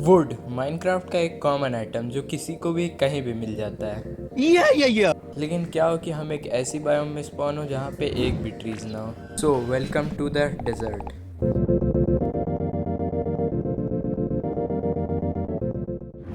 Would Minecraft का एक common item जो किसी को भी कहीं भी मिल जाता है। लेकिन क्या हो कि हम एक ऐसी बायोम में स्पॉन हो जहाँ पे एक भी ट्रीज ना हो। So welcome to the desert.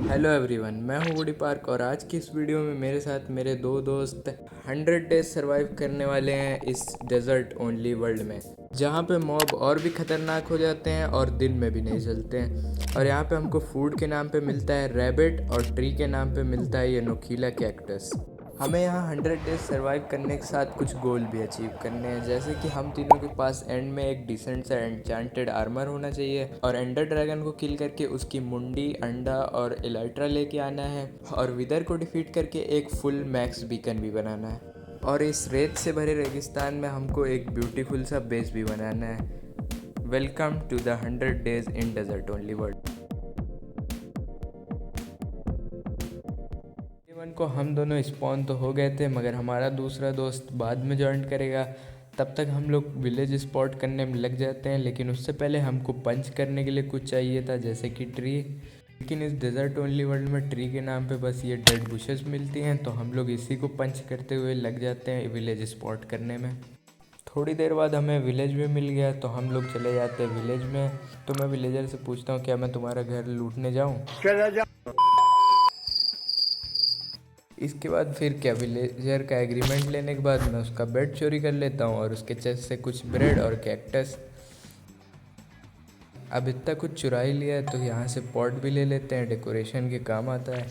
Hello everyone, मैं हूँ वुडी पार्क और आज की इस वीडियो में मेरे साथ मेरे दो दोस्त 100 डेज सरवाइव करने वाले हैं इस डेजर्ट ओनली वर्ल्ड में, जहाँ पे मॉब और भी ख़तरनाक हो जाते हैं और दिन में भी नहीं चलते हैं। और यहाँ पे हमको फूड के नाम पे मिलता है रैबिट और ट्री के नाम पे मिलता है ये नोकीला कैक्टस। हमें यहाँ 100 डेज सर्वाइव करने के साथ कुछ गोल भी अचीव करने हैं, जैसे कि हम तीनों के पास एंड में एक डिसेंट सा एन्चांटेड आर्मर होना चाहिए और एंडर ड्रैगन को किल करके उसकी मुंडी, अंडा और इलाइट्रा लेके आना है और विदर को डिफीट करके एक फुल मैक्स बीकन भी बनाना है। और इस रेत से भरे रेगिस्तान में हमको एक ब्यूटीफुल सा बेस भी बनाना है। Welcome to the 100 days in desert only world. One को हम दोनों स्पॉन तो हो गए थे, मगर हमारा दूसरा दोस्त बाद में ज्वाइन करेगा। तब तक हम लोग विलेज स्पॉट करने में लग जाते हैं, लेकिन उससे पहले हमको पंच करने के लिए कुछ चाहिए था, जैसे कि ट्री। लेकिन इस डेजर्ट ओनली वर्ल्ड में ट्री के नाम पे बस ये डेड बुशेस मिलती हैं, तो हम लोग इसी को पंच करते हुए लग जाते हैं विलेज स्पॉट करने में। थोड़ी देर बाद हमें विलेज भी मिल गया, तो हम लोग चले जाते हैं विलेज में। तो मैं विलेजर से पूछता हूँ, क्या मैं तुम्हारा घर लूटने जाऊँ? इसके बाद फिर क्या, विलेजर का एग्रीमेंट लेने के बाद मैं उसका बेड चोरी कर लेता हूँ और उसके चेस्ट से कुछ ब्रेड और कैक्टस। अब इतना कुछ चुरा ही लिया है तो यहाँ से पॉट भी ले लेते हैं, डेकोरेशन के काम आता है।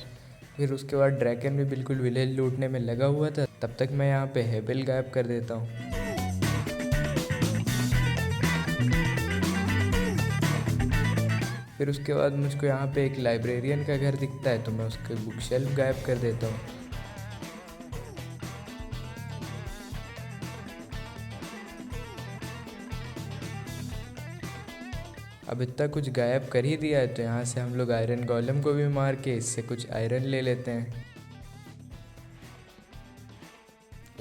फिर उसके बाद ड्रैगन भी बिल्कुल विलेज लूटने में लगा हुआ था, तब तक मैं यहाँ पे हेबल गायब कर देता हूँ। फिर उसके बाद मुझको यहाँ पे एक लाइब्रेरियन का घर दिखता है, तो मैं उसके बुक शेल्फ गायब कर देता हूँ। अब इतना कुछ गायब कर ही दिया है, तो यहाँ से हम लोग आयरन गोलम को भी मार के इससे कुछ आयरन ले लेते हैं।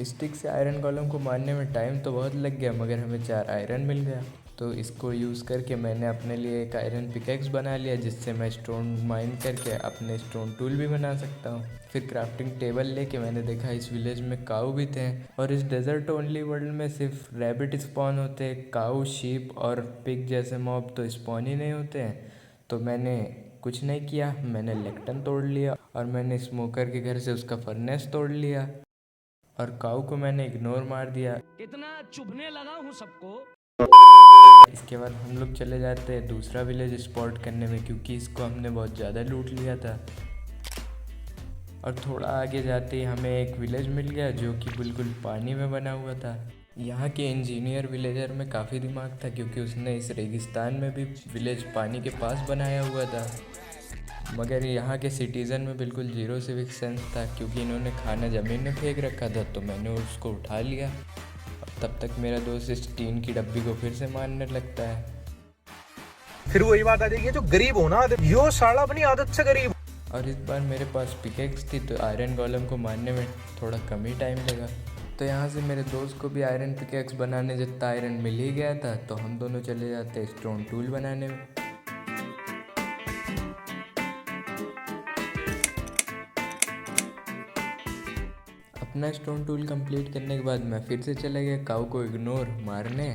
स्टिक से आयरन गोलम को मारने में टाइम तो बहुत लग गया, मगर हमें 4 आयरन मिल गया। तो इसको यूज़ करके मैंने अपने लिए एक आयरन पिकेक्स बना लिया, जिससे मैं स्टोन माइन करके अपने स्टोन टूल भी बना सकता हूँ। फिर क्राफ्टिंग टेबल लेके मैंने देखा इस विलेज में काऊ भी थे, और इस डेजर्ट ओनली वर्ल्ड में सिर्फ रैबिट स्पॉन होते हैं, काऊ, शीप और पिग जैसे मॉब तो स्पॉन ही नहीं होते हैं। तो मैंने कुछ नहीं किया, मैंने लेक्टन तोड़ लिया और मैंने स्मोकर के घर से उसका फर्नेस तोड़ लिया और काऊ को मैंने इग्नोर मार दिया। इतना चुभने लगा हूँ सबको। इसके बाद हम लोग चले जाते हैं दूसरा विलेज स्पॉट करने में, क्योंकि इसको हमने बहुत ज़्यादा लूट लिया था। और थोड़ा आगे जाते ही हमें एक विलेज मिल गया जो कि बिल्कुल पानी में बना हुआ था। यहाँ के इंजीनियर विलेजर में काफ़ी दिमाग था, क्योंकि उसने इस रेगिस्तान में भी विलेज पानी के पास बनाया हुआ था। मगर यहाँ के सिटीज़न में बिल्कुल जीरो सिविक सेंस था, क्योंकि इन्होंने खाना ज़मीन में फेंक रखा था, तो मैंने उसको उठा लिया। तब तक मेरा दोस्त इस टीन की डब्बी को फिर से मारने लगता है। फिर वही बात आ जाएगी, जो गरीब हो ना यो साला अपनी आदत से गरीब। और इस बार मेरे पास पिकेक्स थी, तो आयरन गोलम को मारने में थोड़ा कम ही टाइम लगा। तो यहाँ से मेरे दोस्त को भी आयरन पिकेक्स बनाने जितना आयरन मिल ही गया था, तो हम दोनों चले जाते हैं स्टोन टूल बनाने में। अपना स्टोन टूल कंप्लीट करने के बाद मैं फिर से चला गया काऊ को इग्नोर मारने,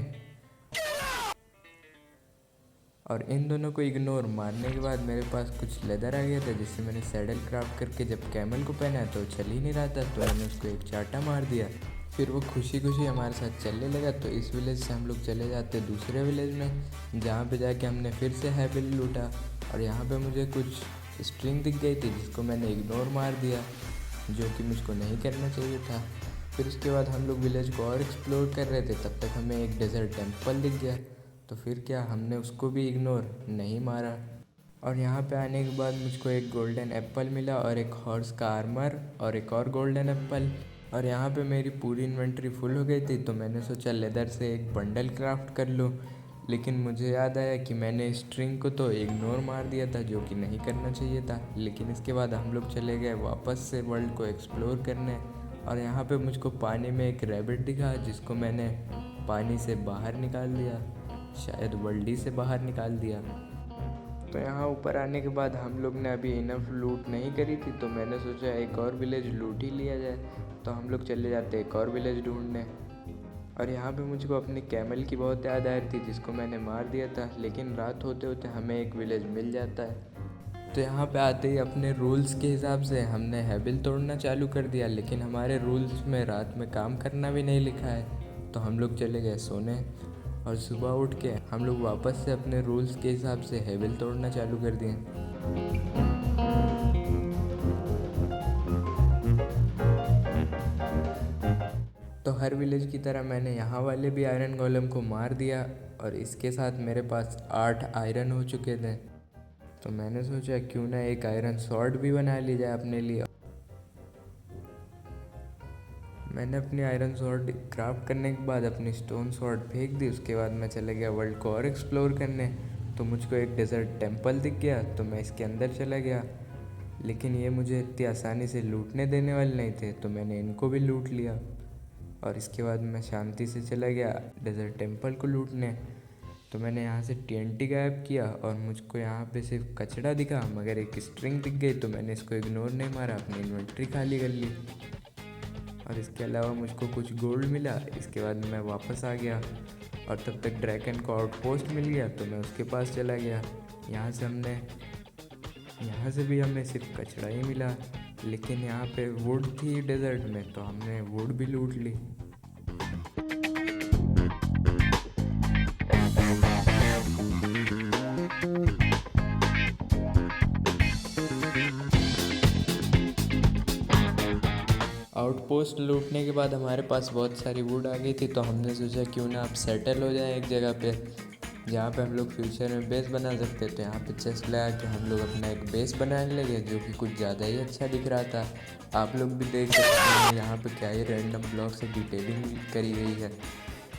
और इन दोनों को इग्नोर मारने के बाद मेरे पास कुछ लेदर आ गया था, जिससे मैंने सैडल क्राफ्ट करके जब कैमल को पहना तो चल ही नहीं रहा था, तो मैंने उसको एक चाटा मार दिया। फिर वो खुशी खुशी हमारे साथ चलने लगा। तो इस विलेज से हम लोग चले जाते दूसरे विलेज में, जहाँ पे जाके हमने फिर से हैबिल लूटा। और यहाँ पे मुझे कुछ स्ट्रिंग दिख गई थी, जिसको मैंने इग्नोर मार दिया, जो कि मुझको नहीं करना चाहिए था। फिर उसके बाद हम लोग विलेज को और एक्सप्लोर कर रहे थे, तब तक हमें एक डेजर्ट टेम्पल दिख गया। तो फिर क्या, हमने उसको भी इग्नोर नहीं मारा। और यहाँ पे आने के बाद मुझको एक गोल्डन एप्पल मिला और एक हॉर्स का आर्मर और एक और गोल्डन एप्पल। और यहाँ पे मेरी पूरी इन्वेंट्री फुल हो गई थी, तो मैंने सोचा लेदर से एक बंडल क्राफ्ट कर लूँ। लेकिन मुझे याद आया कि मैंने स्ट्रिंग को तो इग्नोर मार दिया था, जो कि नहीं करना चाहिए था। लेकिन इसके बाद हम लोग चले गए वापस से वर्ल्ड को एक्सप्लोर करने, और यहाँ पे मुझको पानी में एक रैबिट दिखा, जिसको मैंने पानी से बाहर निकाल दिया, शायद वर्ल्डी से बाहर निकाल दिया। तो यहाँ ऊपर आने के बाद हम लोग ने अभी इनफ लूट नहीं करी थी, तो मैंने सोचा एक और विलेज लूट ही लिया जाए। तो हम लोग चले जाते एक और विलेज ढूंढने। और यहाँ पे मुझको अपने कैमल की बहुत याद आ रही थी जिसको मैंने मार दिया था, लेकिन रात होते होते हमें एक विलेज मिल जाता है। तो यहाँ पे आते ही अपने रूल्स के हिसाब से हमने हैबिल तोड़ना चालू कर दिया, लेकिन हमारे रूल्स में रात में काम करना भी नहीं लिखा है। तो हम लोग चले गए सोने और सुबह उठ के हम लोग वापस से अपने रूल्स के हिसाब से हैबिल तोड़ना चालू कर दिए। तो हर विलेज की तरह मैंने यहाँ वाले भी आयरन गोलम को मार दिया और इसके साथ मेरे पास 8 आयरन हो चुके थे। तो मैंने सोचा क्यों ना एक आयरन स्वॉर्ड भी बना ली जाए अपने लिए। मैंने अपनी आयरन स्वॉर्ड क्राफ्ट करने के बाद अपनी स्टोन स्वॉर्ड फेंक दी। उसके बाद मैं चला गया वर्ल्ड को और एक्सप्लोर करने। तो मुझको एक डेजर्ट टेम्पल दिख गया, तो मैं इसके अंदर चला गया, लेकिन ये मुझे इतनी आसानी से लूटने देने वाले नहीं थे, तो मैंने इनको भी लूट लिया। और इसके बाद मैं शांति से चला गया डेजर्ट टेम्पल को लूटने। तो मैंने यहाँ से TNT गायब किया और मुझको यहाँ पे सिर्फ कचरा दिखा, मगर एक स्ट्रिंग दिख गई, तो मैंने इसको इग्नोर नहीं मारा, अपनी इन्वेंट्री खाली कर ली। और इसके अलावा मुझको कुछ गोल्ड मिला। इसके बाद मैं वापस आ गया और तब तक ड्रैगन को आउटपोस्ट मिल गया, तो मैं उसके पास चला गया। यहाँ से भी हमें सिर्फ कचरा ही मिला, लेकिन यहाँ पे वुड थी डेजर्ट में, तो हमने वुड भी लूट ली। आउटपोस्ट लूटने के बाद हमारे पास बहुत सारी वुड आ गई थी, तो हमने सोचा क्यों ना आप सेटल हो जाए एक जगह पे जहाँ पे हम लोग फ्यूचर में बेस बना सकते। तो यहाँ पे चेस्ट लगा के हम लोग अपना एक बेस बनाने लगे, जो कि कुछ ज़्यादा ही अच्छा दिख रहा था। आप लोग भी देख सकते हैं यहाँ पे क्या ही रैंडम ब्लॉक से डिटेलिंग करी गई है।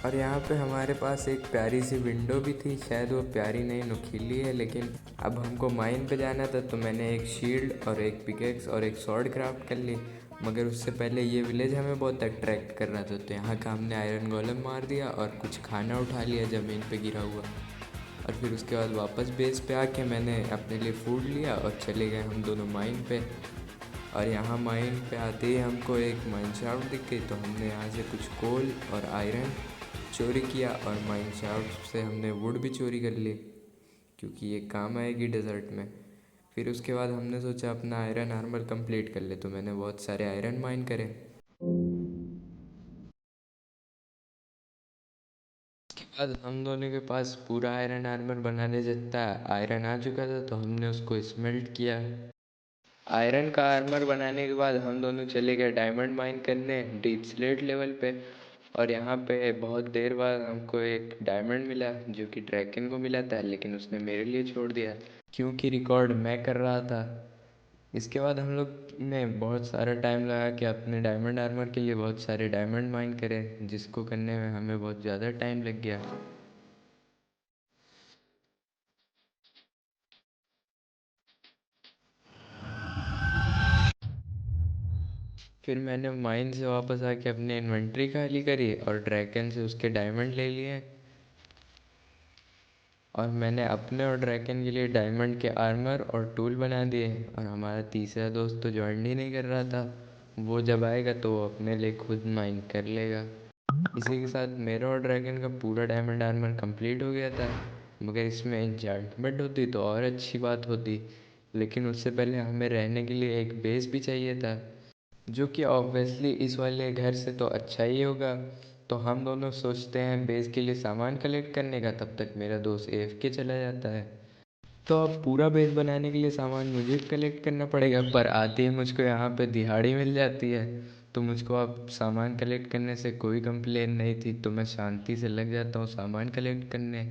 और यहाँ पे हमारे पास एक प्यारी सी विंडो भी थी, शायद वो प्यारी नहीं नुकीली है, लेकिन अब हमको माइन पे जाना था, तो मैंने एक शील्ड और एक पिकेक्स और एक स्वॉर्ड क्राफ्ट कर ली। मगर उससे पहले ये विलेज हमें बहुत अट्रैक्ट कर रहा था, तो यहाँ का हमने आयरन गोलम मार दिया और कुछ खाना उठा लिया ज़मीन पे गिरा हुआ। और फिर उसके बाद वापस बेस पे आके मैंने अपने लिए फूड लिया और चले गए हम दोनों माइन पे। और यहाँ माइन पे आते ही हमको एक माइन शाफ्ट दिख गई, तो हमने यहाँ से कुछ कोल और आयरन चोरी किया और माइन शाफ्ट से हमने वुड भी चोरी कर ली, क्योंकि ये काम आएगी डेजर्ट में। फिर उसके बाद हमने सोचा अपना आयरन आर्मर कंप्लीट कर ले, तो मैंने बहुत सारे आयरन माइन करे। उसके बाद हम दोनों के पास पूरा आयरन आर्मर बनाने जितना आयरन आ चुका था, तो हमने उसको स्मेल्ट किया। आयरन का आर्मर बनाने के बाद हम दोनों चले गए डायमंड माइन करने डीप स्लेट लेवल पे। और यहाँ पे बहुत देर बाद हमको एक डायमंड मिला, जो कि ड्रैगन को मिला था, लेकिन उसने मेरे लिए छोड़ दिया क्योंकि रिकॉर्ड मैं कर रहा था। इसके बाद हम लोग ने बहुत सारा टाइम लगा कि अपने डायमंड आर्मर के लिए बहुत सारे डायमंड माइन करें, जिसको करने में हमें बहुत ज़्यादा टाइम लग गया। फिर मैंने माइन से वापस आके अपनी इन्वेंट्री खाली करी और ड्रैगन से उसके डायमंड ले लिए। और मैंने अपने और ड्रैगन के लिए डायमंड के आर्मर और टूल बना दिए। और हमारा तीसरा दोस्त तो ज्वाइन ही नहीं कर रहा था, वो जब आएगा तो वो अपने लिए खुद माइन कर लेगा। इसी के साथ मेरा और ड्रैगन का पूरा डायमंड आर्मर कंप्लीट हो गया था। मगर इसमें एन्चेंटमेंट होती तो और अच्छी बात होती, लेकिन उससे पहले हमें रहने के लिए एक बेस भी चाहिए था, जो कि ऑब्वियसली इस वाले घर से तो अच्छा ही होगा। तो हम दोनों सोचते हैं बेस के लिए सामान कलेक्ट करने का, तब तक मेरा दोस्त AFK चला जाता है। तो अब पूरा बेस बनाने के लिए सामान मुझे कलेक्ट करना पड़ेगा, पर आते ही मुझको यहाँ पे दिहाड़ी मिल जाती है। तो मुझको अब सामान कलेक्ट करने से कोई कंप्लेन नहीं थी, तो मैं शांति से लग जाता हूँ सामान कलेक्ट करने।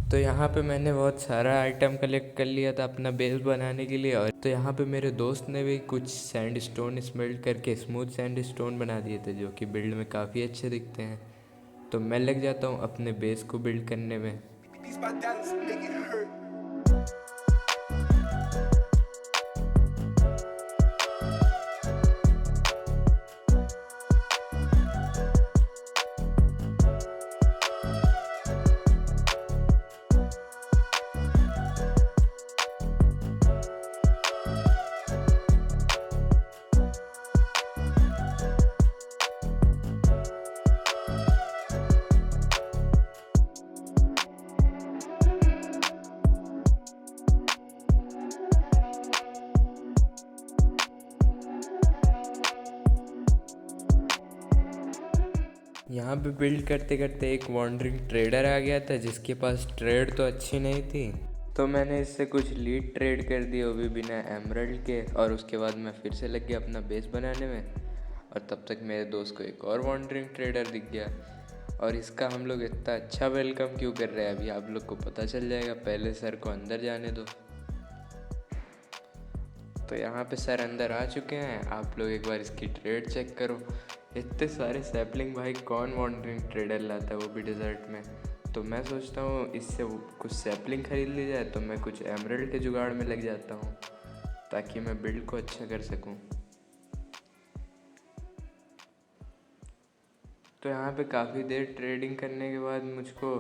तो यहाँ पे मैंने बहुत सारा आइटम कलेक्ट कर लिया था अपना बेस बनाने के लिए। और तो यहाँ पे मेरे दोस्त ने भी कुछ सैंड स्टोन स्मेल्ट करके स्मूथ सैंड स्टोन बना दिए थे, जो कि बिल्ड में काफ़ी अच्छे दिखते हैं। तो मैं लग जाता हूँ अपने बेस को बिल्ड करने में। यहाँ पे बिल्ड करते करते एक वॉन्डरिंग ट्रेडर आ गया था जिसके पास ट्रेड तो अच्छी नहीं थी, तो मैंने इससे कुछ लीड ट्रेड कर दिए, वो भी बिना एमरल्ड के। और उसके बाद मैं फिर से लग गया अपना बेस बनाने में, और तब तक मेरे दोस्त को एक और वॉन्डरिंग ट्रेडर दिख गया। और इसका हम लोग इतना अच्छा वेलकम क्यों कर रहे हैं अभी आप लोग को पता चल जाएगा, पहले सर को अंदर जाने दो। तो यहाँ पे सर अंदर आ चुके हैं, आप लोग एक बार इसकी ट्रेड चेक करो। इतने सारे सैपलिंग भाई कौन वॉन्डरिंग ट्रेडर लाता है, वो भी डिज़र्ट में। तो मैं सोचता हूँ इससे कुछ सैपलिंग खरीद ली जाए, तो मैं कुछ एमरल्ड के जुगाड़ में लग जाता हूँ ताकि मैं बिल्ड को अच्छा कर सकूँ। तो यहाँ पे काफ़ी देर ट्रेडिंग करने के बाद मुझको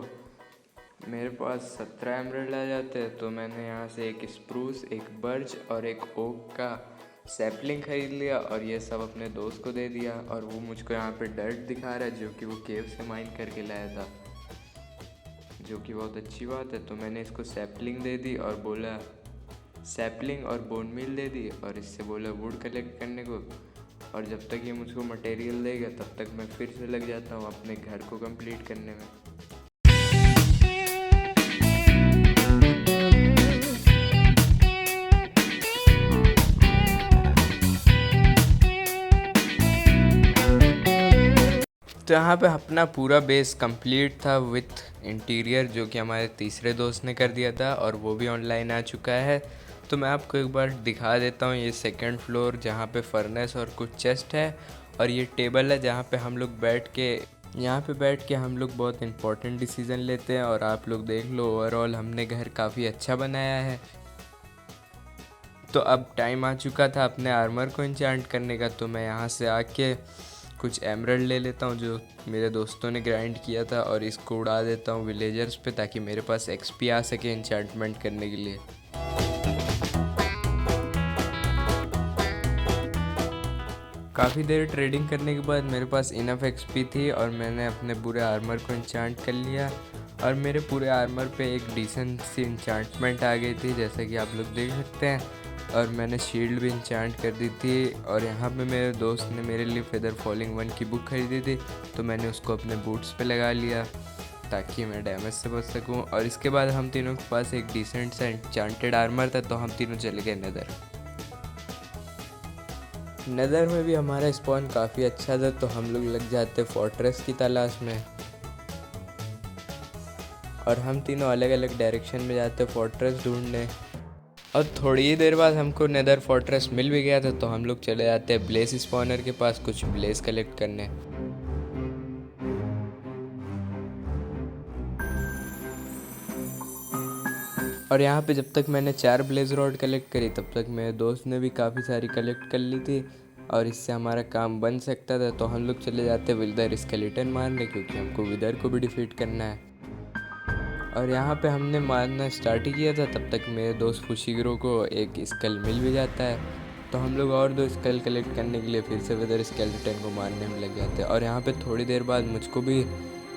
मेरे पास 17 एमरल्ड आ जाते हैं। तो मैंने यहाँ से एक स्प्रूस, एक बर्च और एक ओक का सैपलिंग खरीद लिया और ये सब अपने दोस्त को दे दिया। और वो मुझको यहाँ पे डर्ट दिखा रहा है जो कि वो केव से माइन करके लाया था, जो कि बहुत अच्छी बात है। तो मैंने इसको सैपलिंग दे दी और बोला सैपलिंग और बोन मील दे दी, और इससे बोला वुड कलेक्ट करने को। और जब तक ये मुझको मटेरियल देगा तब तक मैं फिर से लग जाता हूँ अपने घर को कंप्लीट करने में। तो यहाँ पे अपना पूरा बेस कंप्लीट था विथ इंटीरियर, जो कि हमारे तीसरे दोस्त ने कर दिया था और वो भी ऑनलाइन आ चुका है। तो मैं आपको एक बार दिखा देता हूँ। ये सेकंड फ्लोर जहाँ पे फर्नेस और कुछ चेस्ट है, और ये टेबल है जहाँ पे हम लोग यहाँ पे बैठ के हम लोग बहुत इंपॉर्टेंट डिसीज़न लेते हैं। और आप लोग देख लो, ओवरऑल हमने घर काफ़ी अच्छा बनाया है। तो अब टाइम आ चुका था अपने आर्मर को इंचांट करने का। तो मैं यहाँ से आके कुछ एमरल्ड ले लेता हूँ जो मेरे दोस्तों ने ग्राइंड किया था, और इसको उड़ा देता हूँ विलेजर्स पे ताकि मेरे पास एक्सपी आ सके इंचांटमेंट करने के लिए। काफ़ी देर ट्रेडिंग करने के बाद मेरे पास इनफ एक्सपी थी और मैंने अपने पूरे आर्मर को इंचांट कर लिया। और मेरे पूरे आर्मर पे एक डिसेंट सी इंचांटमेंट आ गई थी जैसे कि आप लोग देख सकते हैं। और मैंने शील्ड भी इंचांट कर दी थी। और यहाँ पे मेरे दोस्त ने मेरे लिए फेदर फॉलिंग 1 की बुक खरीदी थी, तो मैंने उसको अपने बूट्स पे लगा लिया ताकि मैं डैमेज से बच सकूँ। और इसके बाद हम तीनों के पास एक डिसेंट सा इंचांटेड आर्मर था, तो हम तीनों चले गए नेदर में भी हमारा स्पॉन काफ़ी अच्छा था, तो हम लोग लग जाते फोर्ट्रेस की तलाश में। और हम तीनों अलग अलग डायरेक्शन में जाते फोर्ट्रेस ढूंढने। और थोड़ी ही देर बाद हमको नेदर फोर्ट्रेस मिल भी गया था, तो हम लोग चले जाते हैं ब्लेस स्पॉनर के पास कुछ ब्लेस कलेक्ट करने। और यहाँ पे जब तक मैंने 4 ब्लेज रॉड कलेक्ट करी तब तक मेरे दोस्त ने भी काफ़ी सारी कलेक्ट कर ली थी, और इससे हमारा काम बन सकता था। तो हम लोग चले जाते विदर स्केलेटन मारने, क्योंकि हमको विदर को भी डिफीट करना है। और यहाँ पे हमने मारना स्टार्ट ही किया था, तब तक मेरे दोस्त फुशिग्रो को एक स्कल मिल भी जाता है। तो हम लोग और 2 स्कल कलेक्ट करने के लिए फिर से विदर स्केलेटन को मारने में लग जाते हैं। और यहाँ पे थोड़ी देर बाद मुझको भी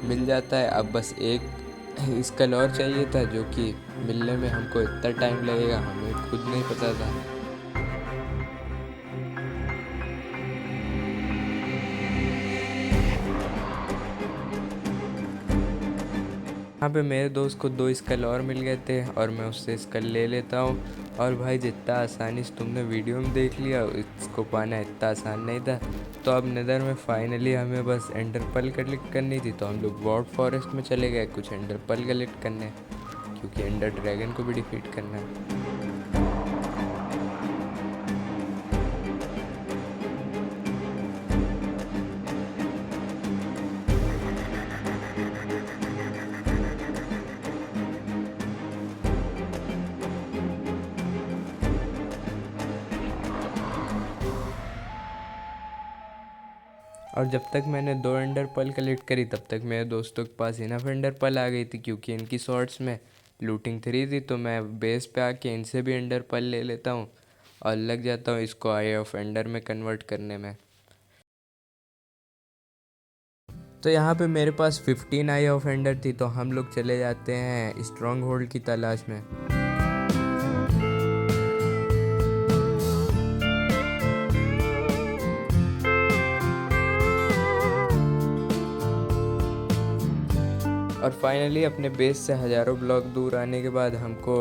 मिल जाता है। अब बस एक स्कल और चाहिए था, जो कि मिलने में हमको इतना टाइम लगेगा हमें खुद नहीं पता था। यहाँ पे मेरे दोस्त को 2 स्कल और मिल गए थे, और मैं उससे स्कल ले लेता हूँ। और भाई जितना आसानी से तुमने वीडियो में देख लिया, इसको पाना इतना आसान नहीं था। तो अब नेदर में फाइनली हमें बस एंडर पर्ल कलेक्ट करनी थी, तो हम लोग वॉर्ड फॉरेस्ट में चले गए कुछ एंडर पर्ल कलेक्ट करने, क्योंकि एंडर ड्रैगन को भी डिफीट करना है। और जब तक मैंने 2 एंडर पर्ल कलेक्ट करी तब तक मेरे दोस्तों के पास इनफ एंडर पर्ल आ गई थी, क्योंकि इनकी शॉर्ट्स में लूटिंग 3 थी। तो मैं बेस पे आके इनसे भी एंडर पर्ल ले लेता हूँ और लग जाता हूँ इसको आई ऑफ एंडर में कन्वर्ट करने में। तो यहाँ पे मेरे पास 15 आई ऑफ एंडर थी, तो हम लोग चले जाते हैं स्ट्रॉन्ग होल्ड की तलाश में। और फाइनली अपने बेस से हज़ारों ब्लॉक दूर आने के बाद हमको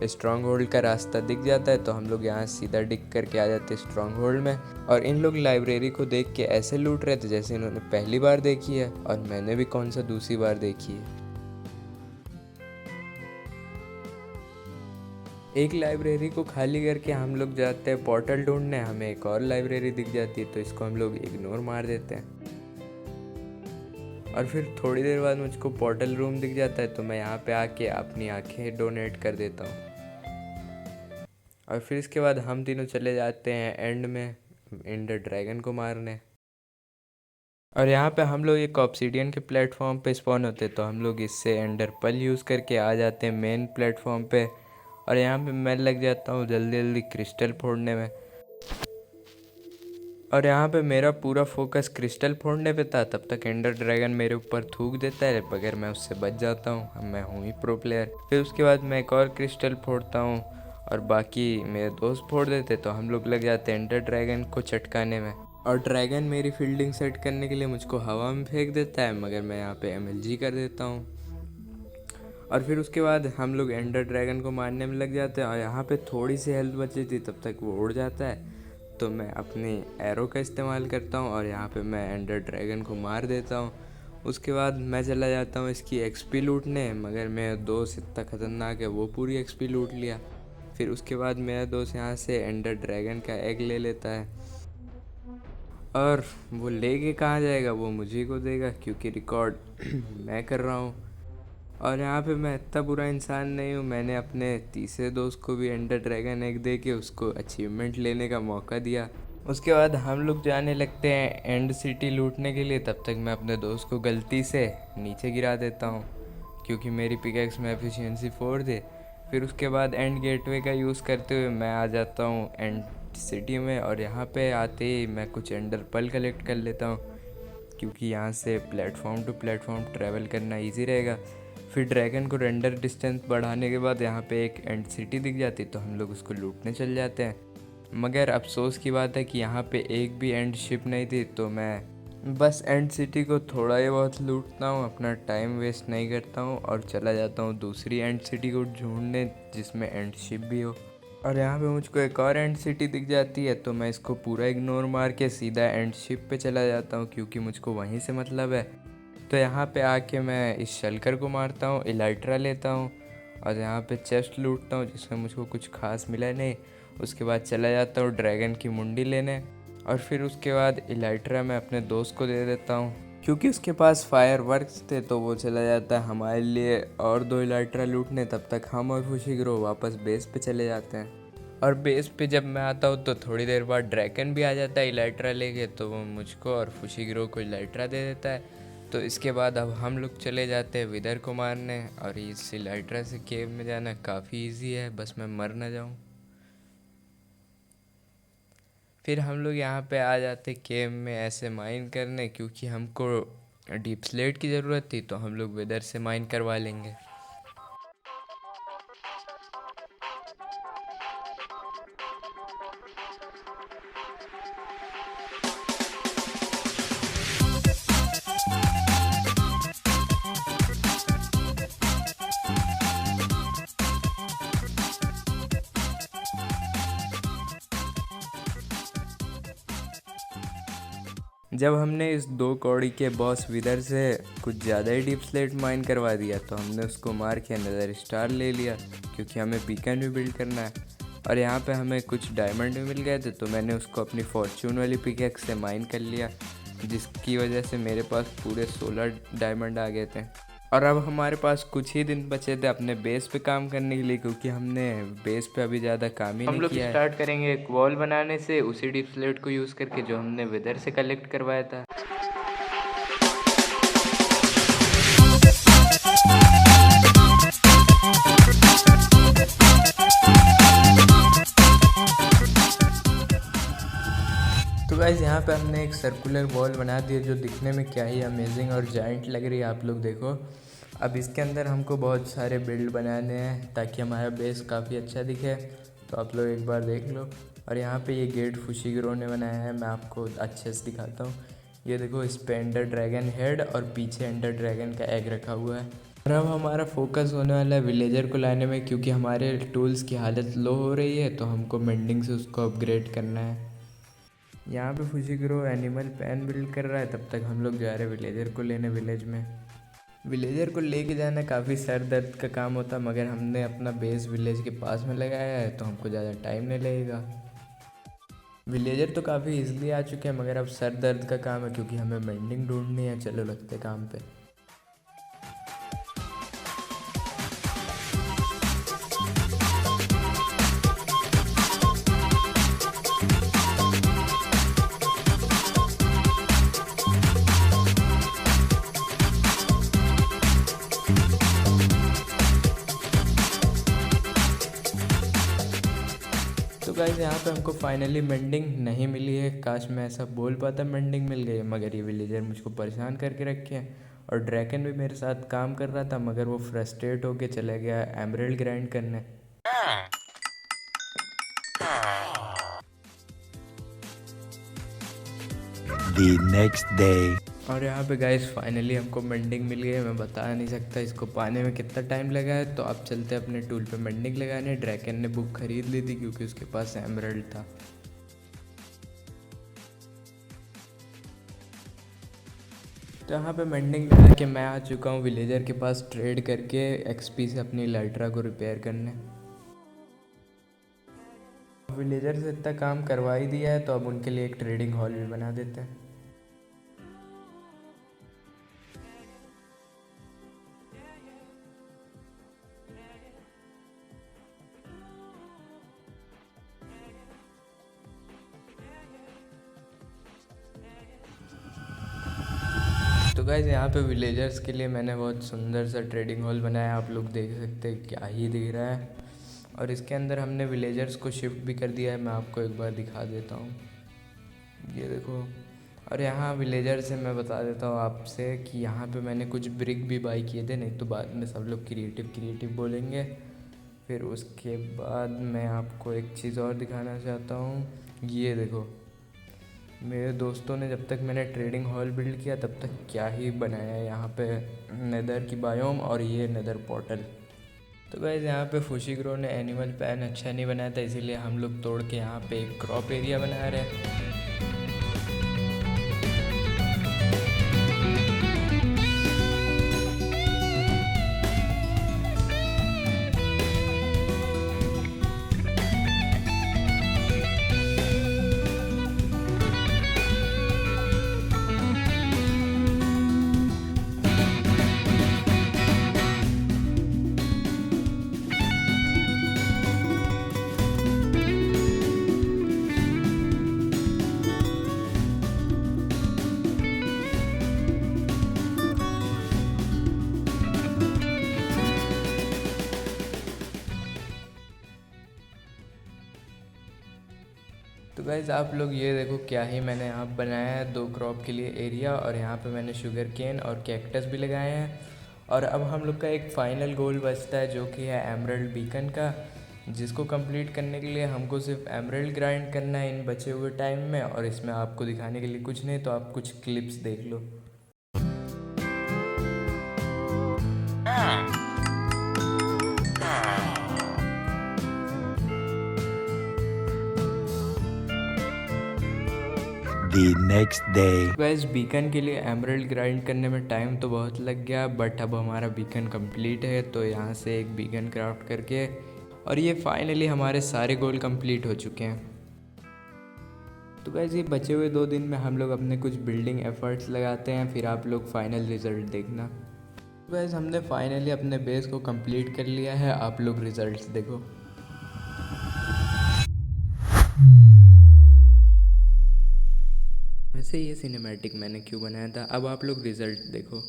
स्ट्रॉन्ग होल्ड का रास्ता दिख जाता है, तो हम लोग यहाँ सीधा डिग करके आ जाते हैं स्ट्रॉन्ग होल्ड में। और इन लोग लाइब्रेरी को देख के ऐसे लूट रहे थे जैसे इन्होंने पहली बार देखी है, और मैंने भी कौन सा दूसरी बार देखी है। एक लाइब्रेरी को खाली करके हम लोग जाते हैं पोर्टल ढूंढने, हमें एक और लाइब्रेरी दिख जाती है, तो इसको हम लोग इग्नोर मार देते हैं। और फिर थोड़ी देर बाद मुझको पोर्टल रूम दिख जाता है, तो मैं यहाँ पे आके अपनी आंखें डोनेट कर देता हूँ। और फिर इसके बाद हम तीनों चले जाते हैं एंड में एंडर ड्रैगन को मारने। और यहाँ पे हम लोग एक ऑब्सीडियन के प्लेटफॉर्म पे स्पॉन होते, तो हम लोग इससे एंडर पल यूज़ करके आ जाते हैं मेन प्लेटफॉर्म पे। और यहाँ पे मैं लग जाता हूँ जल्दी जल्दी क्रिस्टल फोड़ने में। और यहाँ पे मेरा पूरा फोकस क्रिस्टल फोड़ने पे था, तब तक एंडर ड्रैगन मेरे ऊपर थूक देता है, मगर मैं उससे बच जाता हूँ, मैं हूँ ही प्रो प्लेयर। फिर उसके बाद मैं एक और क्रिस्टल फोड़ता हूँ और बाकी मेरे दोस्त फोड़ देते, तो हम लोग लग जाते हैं एंडर ड्रैगन को चटकाने में। और ड्रैगन मेरी फील्डिंग सेट करने के लिए मुझको हवा में फेंक देता है, मगर मैं यहाँ पे MLG कर देता हूँ। और फिर उसके बाद हम लोग एंडर ड्रैगन को मारने में लग जाते हैं। और यहाँ पे थोड़ी सी हेल्थ बची थी, तब तक वो उड़ जाता है, तो मैं अपनी एरो का इस्तेमाल करता हूँ और यहाँ पे मैं एंडर ड्रैगन को मार देता हूँ। उसके बाद मैं चला जाता हूँ इसकी XP लूटने, मगर मेरा दोस्त इतना ख़तरनाक है, वो पूरी XP लूट लिया। फिर उसके बाद मेरा दोस्त यहाँ से एंडर ड्रैगन का एग ले लेता है, और वो लेके कहाँ जाएगा, वो मुझे को देगा, क्योंकि रिकॉर्ड मैं कर रहा हूँ। और यहाँ पे मैं इतना बुरा इंसान नहीं हूँ, मैंने अपने तीसरे दोस्त को भी एंडर ड्रैगन एग दे के उसको अचीवमेंट लेने का मौका दिया। उसके बाद हम लोग जाने लगते हैं एंड सिटी लूटने के लिए। तब तक मैं अपने दोस्त को गलती से नीचे गिरा देता हूँ, क्योंकि मेरी पिकैक्स में एफिशिएंसी 4 थी। फिर उसके बाद एंड गेटवे का यूज़ करते हुए मैं आ जाता हूँ एंड सिटी में। और यहाँ पे आते ही मैं कुछ एंडर पल कलेक्ट कर लेता हूँ, क्योंकि यहाँ से प्लेटफॉर्म टू प्लेटफॉर्म ट्रैवल करना ईजी रहेगा। फिर ड्रैगन को रेंडर डिस्टेंस बढ़ाने के बाद यहाँ पे एक एंड सिटी दिख जाती, तो हम लोग उसको लूटने चल जाते हैं। मगर अफसोस की बात है कि यहाँ पे एक भी एंड शिप नहीं थी, तो मैं बस एंड सिटी को थोड़ा ही बहुत लूटता हूँ, अपना टाइम वेस्ट नहीं करता हूँ और चला जाता हूँ दूसरी एंड सिटी को ढूंढने जिसमें एंड शिप भी हो। और यहाँ पे मुझको एक और एंड सिटी दिख जाती है, तो मैं इसको पूरा इग्नोर मार के सीधा एंड शिप पे चला जाता हूँ, क्योंकि मुझको वहीं से मतलब है। तो यहाँ पे आके मैं इस शल्कर को मारता हूँ, इलाइट्रा लेता हूँ और यहाँ पे चेस्ट लूटता हूँ, जिसमें मुझको कुछ खास मिला नहीं। उसके बाद चला जाता हूँ ड्रैगन की मुंडी लेने, और फिर उसके बाद इलाइट्रा मैं अपने दोस्त को दे देता हूँ, क्योंकि उसके पास फायर वर्क्स थे, तो वो चला जाता है हमारे लिए और 2 इलाइट्रा लूटने। तब तक हम और फुशिग्रो वापस बेस पे चले जाते हैं। और बेस पे जब मैं आता हूँ तो थोड़ी देर बाद ड्रैगन भी आ जाता है इलाइट्रा लेके, तो वो मुझको और फुशिग्रो को इलाइट्रा दे देता है। तो इसके बाद अब हम लोग चले जाते हैं विदर को मारने, और इस इलाइट्रा से केव में जाना काफ़ी इजी है, बस मैं मर ना जाऊँ। फिर हम लोग यहाँ पे आ जाते केव में ऐसे माइन करने, क्योंकि हमको डीप स्लेट की ज़रूरत थी, तो हम लोग विदर से माइन करवा लेंगे। जब हमने इस 2 कौड़ी के बॉस विदर से कुछ ज़्यादा ही डीप स्लेट माइन करवा दिया, तो हमने उसको मार के नज़र स्टार ले लिया, क्योंकि हमें बीकन भी बिल्ड करना है। और यहाँ पे हमें कुछ डायमंड भी मिल गए थे, तो मैंने उसको अपनी फॉर्चून वाली पिकैक्स से माइन कर लिया, जिसकी वजह से मेरे पास पूरे 16 डायमंड आ गए थे। और अब हमारे पास कुछ ही दिन बचे थे अपने बेस पे काम करने के लिए, क्योंकि हमने बेस पे अभी ज़्यादा काम ही नहीं किया है। हम लोग स्टार्ट करेंगे एक वॉल बनाने से, उसी डीप स्लेट को यूज़ करके जो हमने वेदर से कलेक्ट करवाया था। तो गाइस यहाँ पे हमने एक सर्कुलर वॉल बना दी है, जो दिखने में क्या ही अमेजिंग और जाइंट लग रही है। आप लोग देखो, अब इसके अंदर हमको बहुत सारे बिल्ड बनाने हैं ताकि हमारा बेस काफ़ी अच्छा दिखे, तो आप लोग एक बार देख लो। और यहाँ पे ये गेट फुशिग्रो ने बनाया है, मैं आपको अच्छे से दिखाता हूँ। ये देखो, इस पे एंडर ड्रैगन हेड और पीछे एंडर ड्रैगन का एग रखा हुआ है। और अब हमारा फोकस होने वाला है विलेजर को लाने में, क्योंकि हमारे टूल्स की हालत लो हो रही है, तो हमको मेंडिंग से उसको अपग्रेड करना है। यहाँ पे फुशिग्रो एनिमल पैन बिल्ड कर रहा है, तब तक हम लोग जा रहे हैं विलेजर को लेने विलेज में। विलेजर को लेके जाना काफ़ी सर दर्द का काम होता, मगर हमने अपना बेस विलेज के पास में लगाया है, तो हमको ज़्यादा टाइम नहीं लगेगा। विलेजर तो काफ़ी इजीली आ चुके हैं, मगर अब सर दर्द का काम है, क्योंकि हमें मेंडिंग ढूंढनी है। चलो लगते काम पे। तो गाइस यहाँ पे हमको फाइनली मेंडिंग नहीं मिली है। काश मैं ऐसा बोल पाता मेंडिंग मिल गई है, मगर ये विलेजर मुझको परेशान करके रखे हैं। और ड्रैकन भी मेरे साथ काम कर रहा था, मगर वो फ्रस्ट्रेट होके चला गया एमरल्ड ग्राइंड करने। The next day. और यहाँ पे गाइस फाइनली हमको मेंडिंग मिल गई है। मैं बता नहीं सकता इसको पाने में कितना टाइम लगा है। तो अब चलते अपने टूल पे मेंडिंग लगाने। ड्रैकन ने बुक खरीद ली थी, क्योंकि उसके पास एमरल्ड था। तो यहाँ पे मेंडिंग लगा के मैं आ चुका हूँ विलेजर के पास ट्रेड करके एक्सपी से अपनी लाइट्रा को रिपेयर करने। विलेजर से इतना काम करवा ही दिया है, तो अब उनके लिए एक ट्रेडिंग हॉल भी बना देते हैं। तो गाइज यहाँ पे विलेजर्स के लिए मैंने बहुत सुंदर सा ट्रेडिंग हॉल बनाया। आप लोग देख सकते हैं क्या ही दिख रहा है। और इसके अंदर हमने विलेजर्स को शिफ्ट भी कर दिया है। मैं आपको एक बार दिखा देता हूँ, ये देखो। और यहाँ विलेजर से मैं बता देता हूँ आपसे कि यहाँ पे मैंने कुछ ब्रिक भी बाई किए थे, नहीं तो बाद में सब लोग क्रिएटिव बोलेंगे। फिर उसके बाद मैं आपको एक चीज़ और दिखाना चाहता हूँ, ये देखो। मेरे दोस्तों ने जब तक मैंने ट्रेडिंग हॉल बिल्ड किया तब तक क्या ही बनाया है। यहाँ पे नेदर की बायोम और ये नेदर पोर्टल। तो गाइस यहाँ पे फुशिग्रो ने एनिमल पैन अच्छा नहीं बनाया था, इसीलिए हम लोग तोड़ के यहाँ पे एक क्रॉप एरिया बना रहे हैं। तो गाइज़ आप लोग ये देखो क्या ही मैंने यहाँ बनाया है 2 क्रॉप के लिए एरिया, और यहाँ पे मैंने शुगर केन और कैक्टस भी लगाए हैं। और अब हम लोग का एक फ़ाइनल गोल बचता है, जो कि है एमरल्ड बीकन का, जिसको कंप्लीट करने के लिए हमको सिर्फ एमरल्ड ग्राइंड करना है इन बचे हुए टाइम में। और इसमें आपको दिखाने के लिए कुछ नहीं, तो आप कुछ क्लिप्स देख लो। The next day. Guys beacon के लिए एमरल्ड ग्राइंड करने में टाइम तो बहुत लग गया, बट अब हमारा बीकन कंप्लीट है। तो यहाँ से एक बीकन क्राफ्ट करके, और ये फाइनली हमारे सारे गोल कंप्लीट हो चुके हैं। तो गाइस ये बचे हुए 2 दिन में हम लोग अपने कुछ बिल्डिंग एफर्ट्स लगाते हैं, फिर आप लोग फाइनल रिजल्ट देखना। तो गाइस हमने फाइनली अपने बेस को कंप्लीट कर लिया है, आप लोग रिजल्ट्स देखो। वैसे ये सिनेमैटिक मैंने क्यों बनाया था, अब आप लोग रिजल्ट देखो।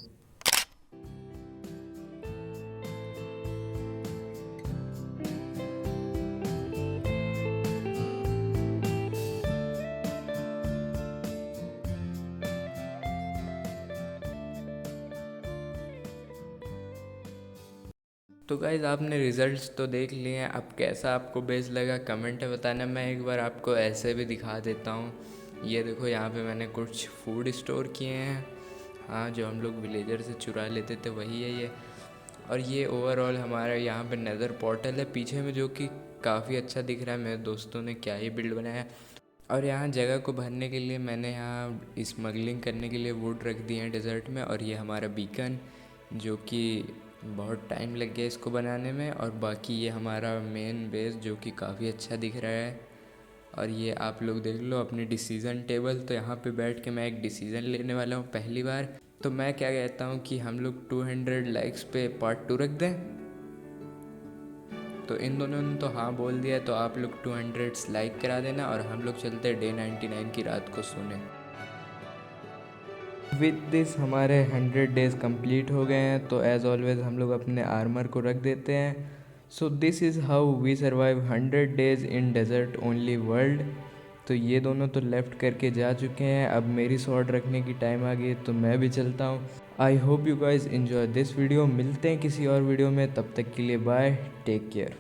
तो गाइज़ आपने रिजल्ट्स तो देख लिए हैं, अब कैसा आपको बेस लगा कमेंट में बताना। मैं एक बार आपको ऐसे भी दिखा देता हूँ, ये देखो यहाँ पे मैंने कुछ फूड स्टोर किए हैं। हाँ, जो हम लोग विलेजर से चुरा लेते थे वही है ये। और ये ओवरऑल हमारा यहाँ पे नेदर पोर्टल है पीछे में, जो कि काफ़ी अच्छा दिख रहा है। मेरे दोस्तों ने क्या ही बिल्ड बनाया है। और यहाँ जगह को भरने के लिए मैंने यहाँ स्मगलिंग करने के लिए वुड रख दिए हैं डेजर्ट में। और ये हमारा बीकन, जो कि बहुत टाइम लग गया इसको बनाने में। और बाकी ये हमारा मेन बेस, जो कि काफ़ी अच्छा दिख रहा है। और ये आप लोग देख लो अपनी डिसीज़न टेबल। तो यहाँ पे बैठ के मैं एक डिसीज़न लेने वाला हूँ पहली बार। तो मैं क्या कहता हूँ कि हम लोग 200 लाइक्स पे पार्ट 2 रख दें। तो इन दोनों ने तो हाँ बोल दिया, तो आप लोग 200 लाइक करा देना और हम लोग चलते हैं डे 99 की रात को सोने। विद दिस हमारे 100 डेज़ कंप्लीट हो गए हैं। तो एज़ ऑलवेज हम लोग अपने आर्मर को रख देते हैं। So this is how we survive 100 days in desert only world. तो ये दोनों तो लेफ़्ट करके जा चुके हैं, अब मेरी स्वॉर्ड रखने की टाइम आ गई है, तो मैं भी चलता हूँ। I hope you guys enjoy this video. मिलते हैं किसी और वीडियो में, तब तक के लिए बाय, टेक केयर।